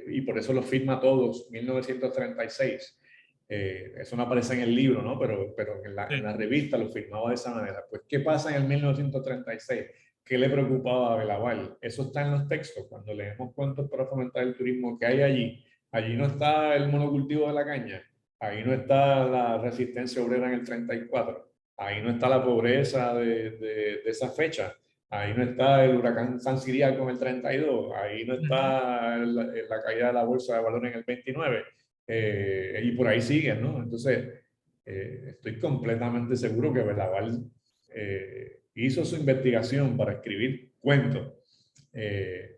y por eso los firma todos, 1936. Eso no aparece en el libro, ¿no? Pero en Sí. la revista lo firmaba de esa manera. Pues, ¿qué pasa en el 1936? ¿Qué le preocupaba a Belaval? Eso está en los textos. Cuando leemos Cuentos para fomentar el turismo, ¿qué hay allí? Allí no está el monocultivo de la caña, ahí no está la resistencia obrera en el 34, ahí no está la pobreza de esa fecha, ahí no está el huracán San Ciriaco en el 32, ahí no Ujú. está la caída de la bolsa de valores en el 29, y por ahí siguen, ¿no? Entonces, estoy completamente seguro que Belaval hizo su investigación para escribir cuentos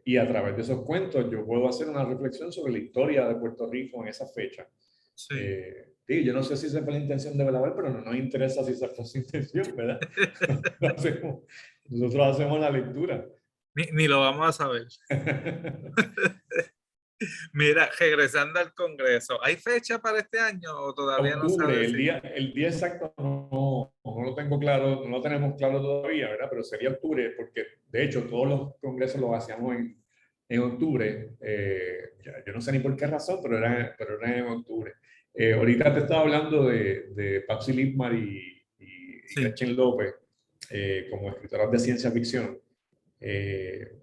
Y a través de esos cuentos yo puedo hacer una reflexión sobre la historia de Puerto Rico en esa fecha. Sí. Sí, yo no sé si esa fue la intención de Belaval, pero no nos interesa si esa fue su intención, ¿verdad? Nosotros hacemos la lectura. Ni lo vamos a saber. Mira, regresando al Congreso, ¿hay fecha para este año o todavía no Octubre, sabes si? el día exacto no lo tengo claro, no lo tenemos claro todavía, ¿verdad? Pero sería octubre, porque de hecho todos los congresos los hacíamos en octubre. Yo no sé ni por qué razón, pero era en octubre. Ahorita te estaba hablando de Patsy Littman y Sí, Gretchen López como escritoras de ciencia ficción.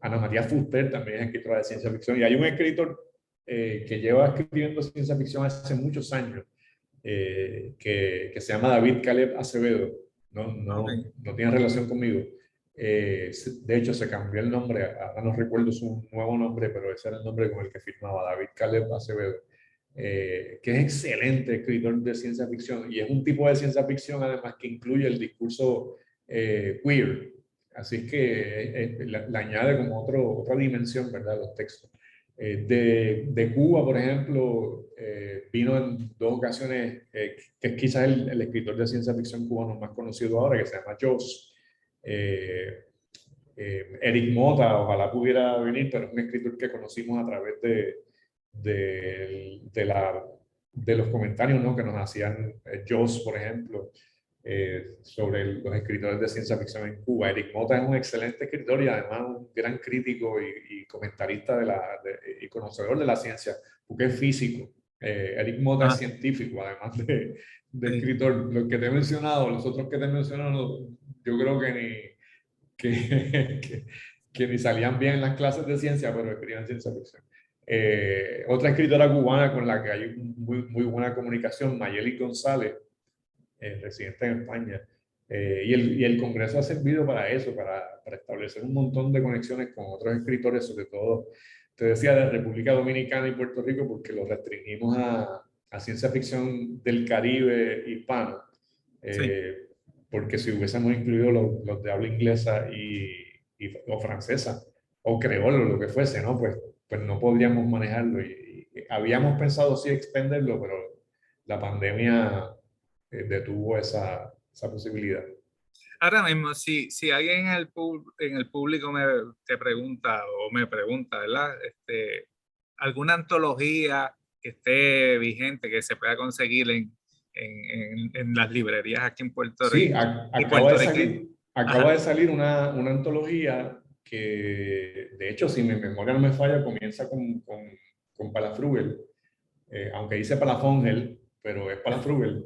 Ana María Fuster también es escritora de ciencia ficción y hay un escritor que lleva escribiendo ciencia ficción hace muchos años que se llama David Caleb Acevedo, ok. no tiene relación conmigo. De hecho, se cambió el nombre, ahora no recuerdo su nuevo nombre, pero ese era el nombre con el que firmaba, David Caleb Acevedo, que es excelente escritor de ciencia ficción y es un tipo de ciencia ficción además que incluye el discurso queer. Así es que le añade como otra dimensión, ¿verdad?, a los textos. De Cuba, por ejemplo, vino en dos ocasiones, que es quizás el escritor de ciencia ficción cubano más conocido ahora, que se llama Joss. Eric Mota, ojalá pudiera venir, pero es un escritor que conocimos a través de los comentarios, ¿no?, que nos hacían Joss, por ejemplo, sobre los escritores de ciencia ficción en Cuba. Eric Mota es un excelente escritor y además un gran crítico y comentarista y conocedor de la ciencia, porque es físico. Eric Mota es Ah, científico, además de sí. escritor. Los que te he mencionado, los otros que te he mencionado, yo creo que que ni salían bien en las clases de ciencia, pero escribían ciencia ficción. Otra escritora cubana con la que hay muy buena comunicación, Mayeli González, residente en España. Y el Congreso ha servido para eso, para establecer un montón de conexiones con otros escritores, sobre todo, te decía, de República Dominicana y Puerto Rico, porque lo restringimos a ciencia ficción del Caribe hispano. Sí. Porque si hubiésemos incluido los de habla inglesa o francesa, o creolo, lo que fuese, ¿no? Pues no podríamos manejarlo. Y habíamos pensado sí extenderlo, pero la pandemia detuvo esa posibilidad. Ahora mismo, si alguien en el público te pregunta o me pregunta, ¿verdad? ¿Alguna antología que esté vigente, que se pueda conseguir en las librerías aquí en Puerto Sí, Rico y puertorriqueños? acaba Ajá, de salir una antología que, de hecho, si mi memoria no me falla, comienza con Palafrugel, aunque dice Palafongel, pero es Palafrugel,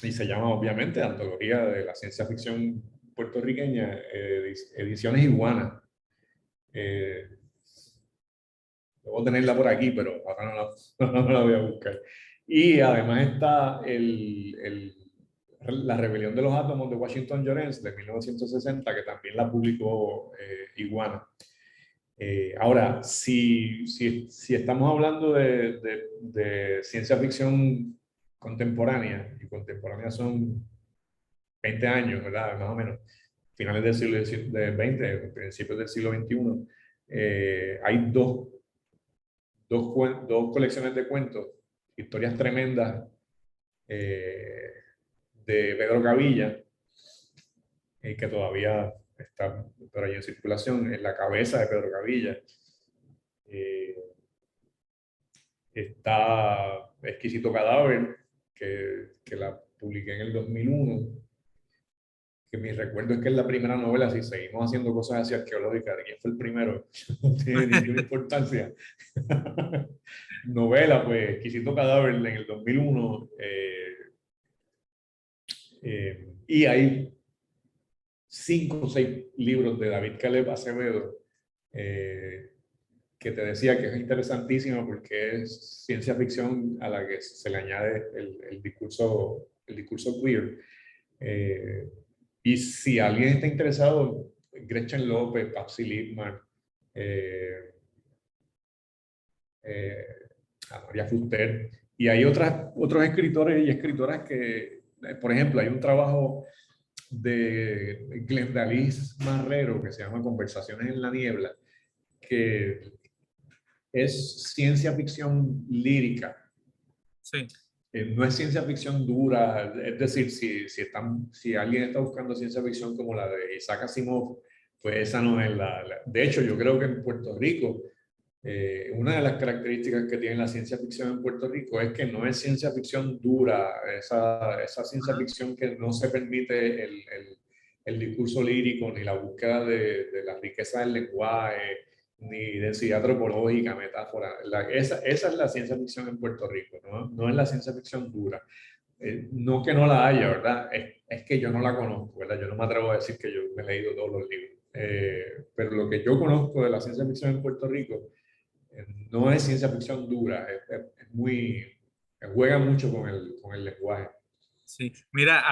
y se llama obviamente Antología de la Ciencia Ficción Puertorriqueña, Ediciones Iguana. Eh, Debo tenerla por aquí, pero ahora no la voy a buscar. Y además está La Rebelión de los Átomos de Washington Llorens de 1960, que también la publicó Iguana. Ahora, si estamos hablando de ciencia ficción contemporánea, y contemporánea son 20 años, ¿verdad? Más o menos, finales del siglo XX, principios del siglo XXI, hay dos colecciones de cuentos, historias tremendas eh, de Pedro Cavilla, que todavía está por ahí en circulación, en la cabeza de Pedro Cavilla. Eh, Está Exquisito Cadáver, que la publiqué en el 2001, que mi recuerdo es que es la primera novela, si seguimos haciendo cosas así arqueológicas, ¿quién fue el primero? No tiene ninguna importancia. Novela, pues, Exquisito Cadáver en el 2001, y hay 5 o 6 libros de David Caleb Acevedo, eh, que te decía que es interesantísimo porque es ciencia ficción a la que se le añade el discurso queer. Eh, y si alguien está interesado, Gretchen López, Patsy Littman, eh, eh, a María Fuster, y hay otros escritores y escritoras que, por ejemplo, hay un trabajo de Glendaliz Marrero que se llama Conversaciones en la Niebla, que es ciencia ficción lírica. Sí. No es ciencia ficción dura, es decir, si alguien está buscando ciencia ficción como la de Isaac Asimov, pues esa no es De hecho, yo creo que en Puerto Rico, una de las características que tiene la ciencia ficción en Puerto Rico es que no es ciencia ficción dura, esa ciencia ficción que no se permite el discurso lírico ni la búsqueda de la riqueza del lenguaje, ni densidad antropológica, metáfora. Esa es la ciencia ficción en Puerto Rico, ¿no? No es la ciencia ficción dura. No que no la haya, ¿verdad? Es que yo no la conozco, ¿verdad? Yo no me atrevo a decir que yo me he leído todos los libros. Pero lo que yo conozco de la ciencia ficción en Puerto Rico no es ciencia ficción dura, es muy, juega mucho con el lenguaje. Sí, mira,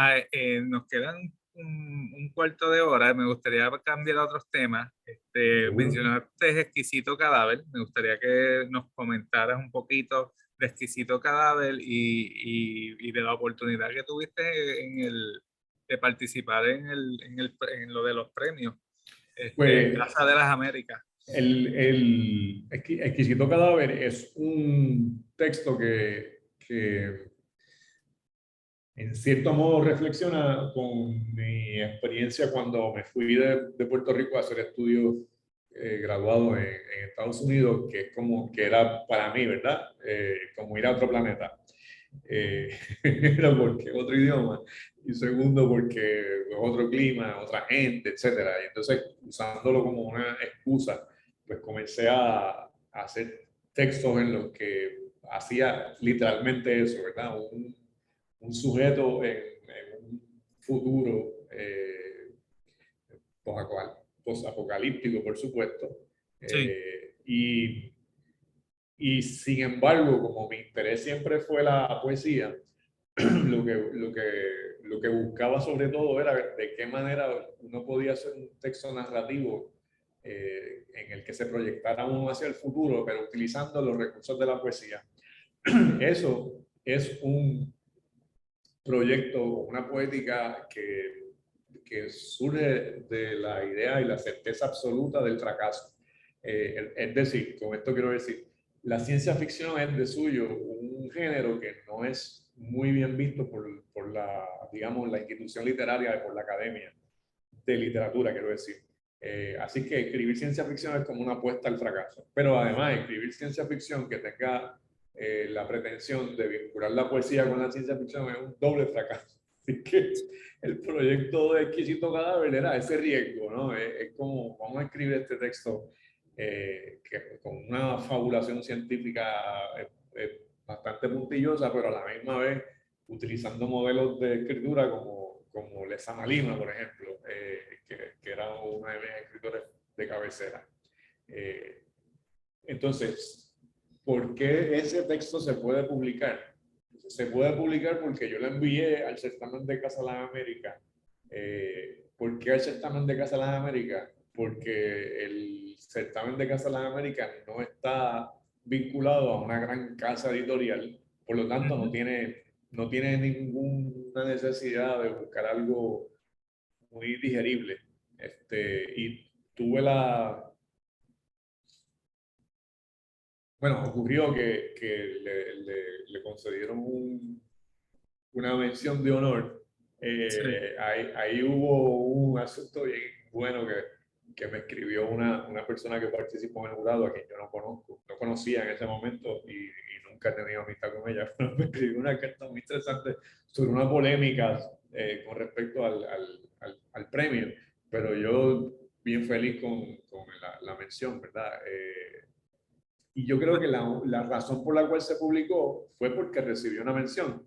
nos quedan un cuarto de hora. Me gustaría cambiar a otros temas. Seguro. Mencionaste Exquisito Cadáver. Me gustaría que nos comentaras un poquito de Exquisito Cadáver y de la oportunidad que tuviste de participar en lo de los premios, Pues Casa de las Américas. el Exquisito Cadáver es un texto que en cierto modo reflexiona con mi experiencia cuando me fui de Puerto Rico a hacer estudios graduados en Estados Unidos, que es como que era para mí, ¿verdad? Como ir a otro planeta. Pero porque es otro idioma, y segundo porque es otro clima, otra gente, etcétera. Y entonces, usándolo como una excusa, pues comencé a hacer textos en los que hacía literalmente eso, ¿verdad? Un sujeto en un futuro post-apocalíptico, por supuesto. Sí, Y sin embargo, como mi interés siempre fue la poesía, lo que buscaba sobre todo era de qué manera uno podía hacer un texto narrativo en el que se proyectara uno hacia el futuro, pero utilizando los recursos de la poesía. Eso es un proyecto, una poética que surge de la idea y la certeza absoluta del fracaso. Es decir, con esto quiero decir, la ciencia ficción es de suyo un género que no es muy bien visto por la, digamos, la institución literaria, por la academia de literatura, quiero decir. Así que escribir ciencia ficción es como una apuesta al fracaso. Pero además, escribir ciencia ficción que tenga la pretensión de vincular la poesía con la ciencia ficción es un doble fracaso. Así que el proyecto de Exquisito Cadáver era ese riesgo, ¿no? Es como, vamos a escribir este texto con una fabulación científica bastante puntillosa, pero a la misma vez utilizando modelos de escritura como Lezama Lima, por ejemplo, que era una de mis escritores de cabecera. Entonces, ¿por qué ese texto se puede publicar? Se puede publicar porque yo lo envié al certamen de Casa de las Américas. ¿Por qué al certamen de Casa de las Américas? Porque el certamen de Casa de las Américas no está vinculado a una gran casa editorial, por lo tanto no tiene ninguna necesidad de buscar algo muy digerible. Y tuve bueno, ocurrió que le concedieron una mención de honor. sí. Ahí hubo un asunto bien bueno que me escribió una persona que participó en el jurado, a quien yo no conocía en ese momento y nunca he tenido amistad con ella, pero me escribió una carta muy interesante sobre una polémica con respecto al premio, pero yo bien feliz con la mención, ¿verdad? Y yo creo que la razón por la cual se publicó fue porque recibió una mención.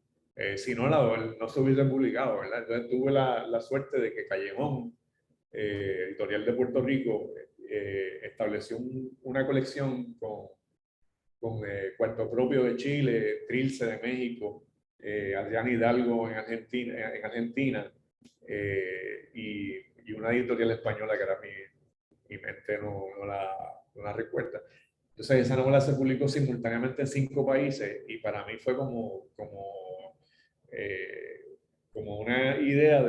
Si no, no se hubiese publicado, ¿verdad? Entonces tuve la suerte de que Callejón, editorial de Puerto Rico, estableció una colección con Cuarto Propio de Chile, Trilce de México, Adrián Hidalgo en Argentina y una editorial española que ahora mi mente no la recuerda. Entonces esa novela se publicó simultáneamente en 5 países y para mí fue como una idea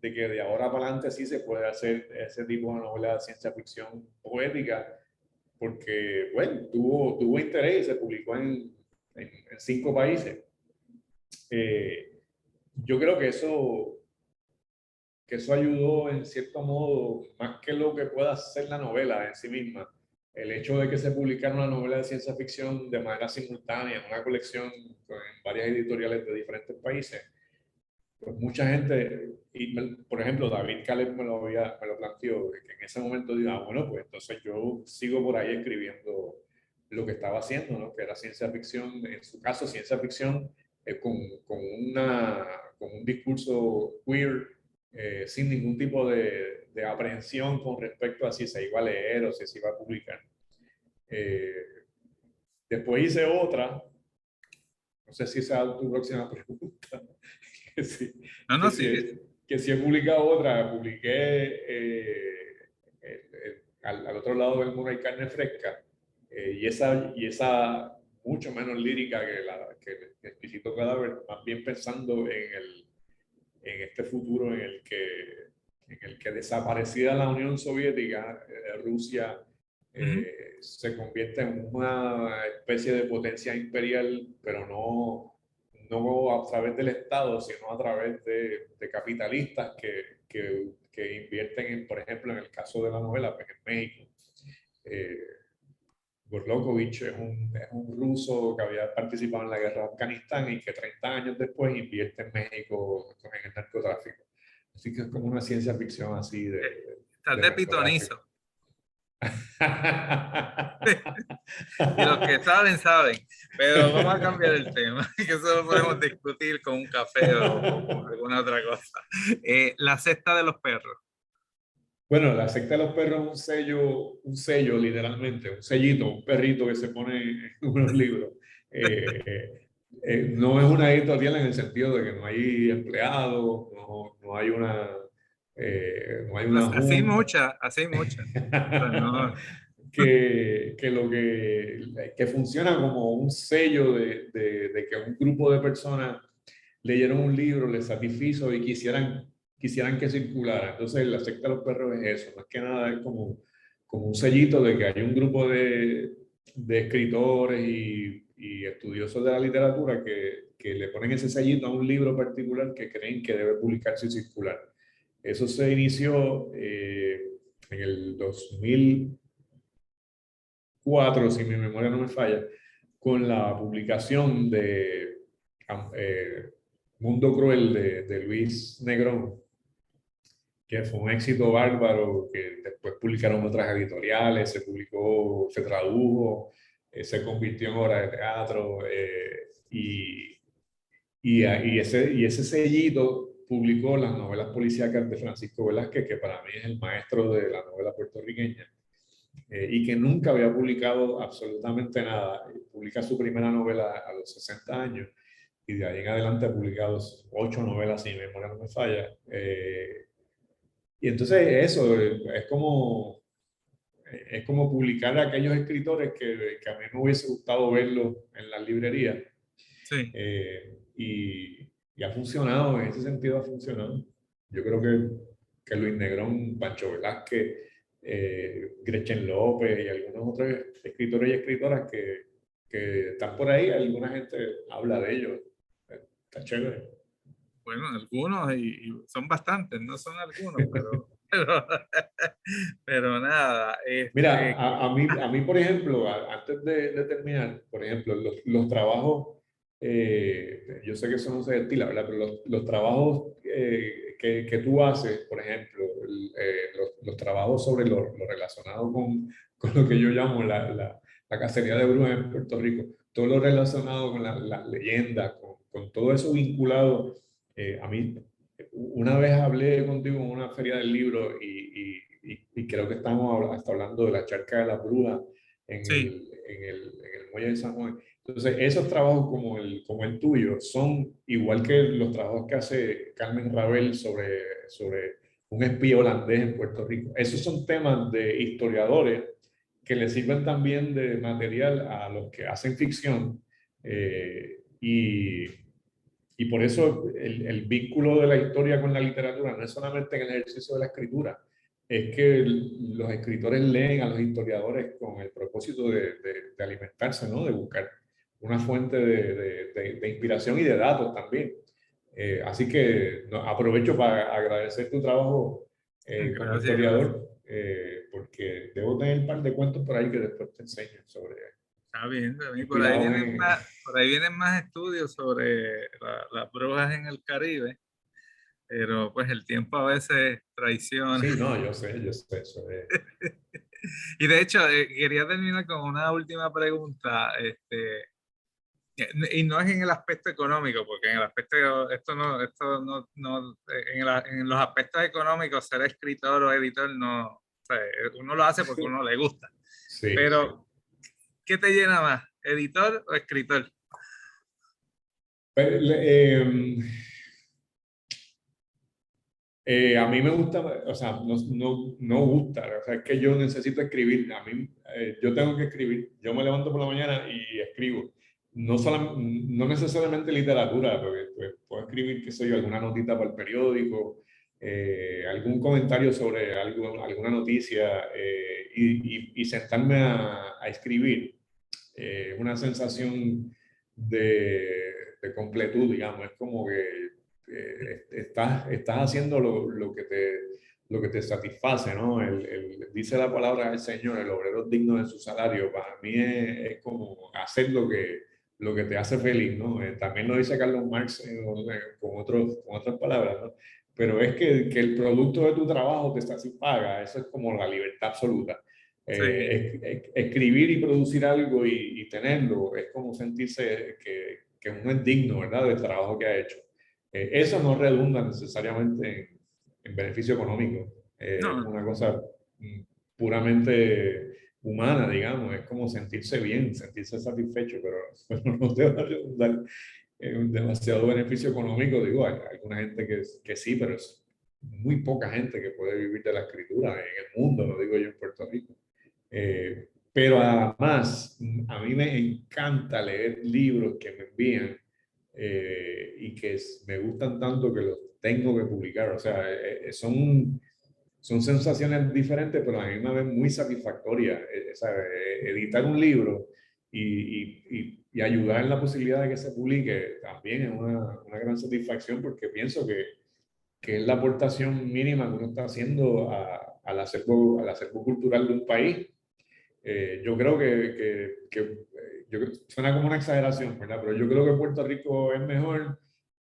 de que de ahora para adelante sí se puede hacer ese tipo de novela de ciencia ficción poética, porque, bueno, tuvo interés y se publicó en 5 países. Yo creo que eso ayudó en cierto modo, más que lo que pueda hacer la novela en sí misma, el hecho de que se publicara una novela de ciencia ficción de manera simultánea en una colección en varias editoriales de diferentes países, pues mucha gente, y por ejemplo David Caleb me lo planteó, que en ese momento digo, bueno, pues entonces yo sigo por ahí escribiendo lo que estaba haciendo, ¿no? Que era ciencia ficción, en su caso ciencia ficción con un discurso queer, sin ningún tipo de aprehensión con respecto a si se iba a leer o si se iba a publicar. Eh, Después hice otra, no sé si esa es tu próxima pregunta, que sí, No, que no, sí, sigue. que sí he publicado otra, publiqué al otro lado del muro hay carne fresca, y esa mucho menos lírica que Exquisito Cadáver, más bien pensando en este futuro en el que desaparecida la Unión Soviética, Rusia se convierte en una especie de potencia imperial, pero no a través del Estado, sino a través de capitalistas que invierten, por ejemplo, en el caso de la novela, pues en México. Eh, Gorlokovich es un ruso que había participado en la guerra de Afganistán y que 30 años después invierte en México en el narcotráfico. Así que es como una ciencia ficción así Estás de de narcotráfico. pitonizo. Y los que saben, saben. Pero vamos a cambiar el tema, que eso lo podemos discutir con un café o con alguna otra cosa. La cesta de los perros. Bueno, la secta de los perros es un sello literalmente, un sellito, un perrito que se pone en unos libros. No es una editorial en el sentido de que no hay empleados, no hay no hay una Así junta. muchas, así muchas. O sea, no, Que funciona como un sello de que un grupo de personas leyeron un libro, les satisfizo y quisieran que circulara. Entonces, la secta de los perros es eso, más que nada es como un sellito de que hay un grupo de escritores y estudiosos de la literatura que le ponen ese sellito a un libro particular que creen que debe publicarse y circular. Eso se inició en el 2004, si mi memoria no me falla, con la publicación de eh, Mundo Cruel de Luis Negrón, que fue un éxito bárbaro, que después publicaron otras editoriales, se publicó, se tradujo, se convirtió en obra de teatro, y ese sellito publicó las novelas policíacas de Francisco Velázquez, que para mí es el maestro de la novela puertorriqueña, y que nunca había publicado absolutamente nada. Publica su primera novela a los 60 años y de ahí en adelante ha publicado 8 novelas, si mi memoria no me falla. Y entonces eso es como publicar a aquellos escritores que a mí me hubiese gustado verlos en las librerías. sí. Y ha funcionado, en ese sentido ha funcionado. Yo creo que Luis Negrón, Pancho Velázquez, Gretchen López y algunos otros escritores y escritoras que están por ahí, alguna gente habla de ellos. Está chévere. Bueno, algunos, y son bastantes, no son algunos, pero, pero nada, Mira, a mí, por ejemplo, antes de terminar, por ejemplo, los trabajos, yo sé que eso no se estila, ¿verdad? Pero los trabajos que tú haces, por ejemplo, los trabajos sobre lo relacionado con lo que yo llamo la cacería de brujas en Puerto Rico, todo lo relacionado con las leyendas, con todo eso vinculado, a mí, una vez hablé contigo en una feria del libro y creo que estamos hasta hablando de la charca de la bruja sí, en el muelle de San Juan. Entonces, esos trabajos como el tuyo son igual que los trabajos que hace Carmen Ravel sobre un espía holandés en Puerto Rico. Esos son temas de historiadores que le sirven también de material a los que hacen ficción, y y por eso el vínculo de la historia con la literatura no es solamente en el ejercicio de la escritura, es que los escritores leen a los historiadores con el propósito de alimentarse, ¿no? De buscar una fuente de inspiración y de datos también. Así que aprovecho para agradecer tu trabajo como Gracias, gracias. historiador, porque debo tener un par de cuentos por ahí que después te enseño sobre Está bien, también inspirado en... por ahí vienen más estudios sobre las brujas en el Caribe, pero pues el tiempo a veces traiciona. Sí, no, yo sé, eso es... Y de hecho, quería terminar con una última pregunta, y no es en el aspecto económico, porque en el aspecto, en los aspectos económicos, ser escritor o editor no, o sea, uno lo hace porque uno le gusta. Sí, sí. Pero, ¿qué te llena más, editor o escritor? Pero, a mí me gusta, o sea, no gusta, o sea, es que yo necesito escribir, a mí, yo tengo que escribir, yo me levanto por la mañana y escribo, no necesariamente literatura, porque pues, puedo escribir, qué sé yo, alguna notita para el periódico, algún comentario sobre alguna noticia y sentarme a escribir. Una sensación de completud, digamos, es como que estás haciendo lo que te satisface, ¿no? Dice la palabra del Señor, el obrero es digno de su salario. Para mí es como hacer lo que te hace feliz, ¿no? También lo dice Carlos Marx con otras palabras, ¿no? Pero es que el producto de tu trabajo te satisfaga, eso es como la libertad absoluta. Sí, Escribir y producir algo y tenerlo es como sentirse que uno es digno, ¿verdad? Del trabajo que ha hecho. Eso no redunda necesariamente en beneficio económico. Es no, una cosa puramente humana, digamos. Es como sentirse bien, sentirse satisfecho, pero no te va a redundar en un demasiado beneficio económico. Digo, hay alguna gente que sí, pero es muy poca gente que puede vivir de la escritura en el mundo, lo digo yo en Puerto Rico. Pero además, a mí me encanta leer libros que me envían y que me gustan tanto que los tengo que publicar. O sea, son sensaciones diferentes, pero a mí me ven muy satisfactorias. Editar un libro y ayudar en la posibilidad de que se publique también es una gran satisfacción porque pienso que es la aportación mínima que uno está haciendo al acervo cultural de un país. Yo creo suena como una exageración, ¿verdad? Pero yo creo que Puerto Rico es mejor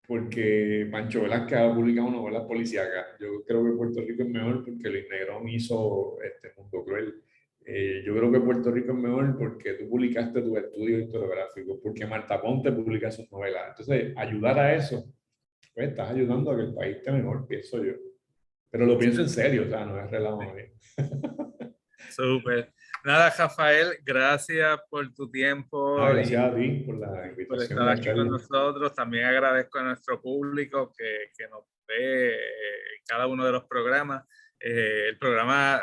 porque Pancho Velázquez ha publicado novelas policíacas. Yo creo que Puerto Rico es mejor porque Luis Negrón hizo Mundo Cruel. Yo creo que Puerto Rico es mejor porque tú publicaste tus estudios historiográficos, porque Marta Ponte publica sus novelas. Entonces, ayudar a eso, pues estás ayudando a que el país esté mejor, pienso yo. Pero lo pienso en serio, o sea, no es relajo. súper. Nada, Rafael, gracias por tu tiempo Gracias a ti por la por invitación y estar la aquí con charla. nosotros. También agradezco a nuestro público que nos ve en cada uno de los programas. El programa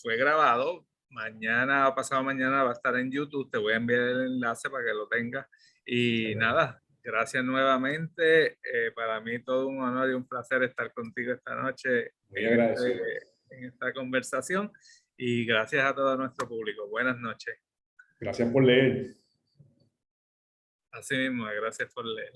fue grabado. Mañana o pasado mañana va a estar en YouTube. Te voy a enviar el enlace para que lo tengas. Y nada, gracias nuevamente. Para mí todo un honor y un placer estar contigo esta noche Muy agradecido. en esta conversación. Y gracias a todo nuestro público. Buenas noches. Gracias por leer. Así mismo, gracias por leer.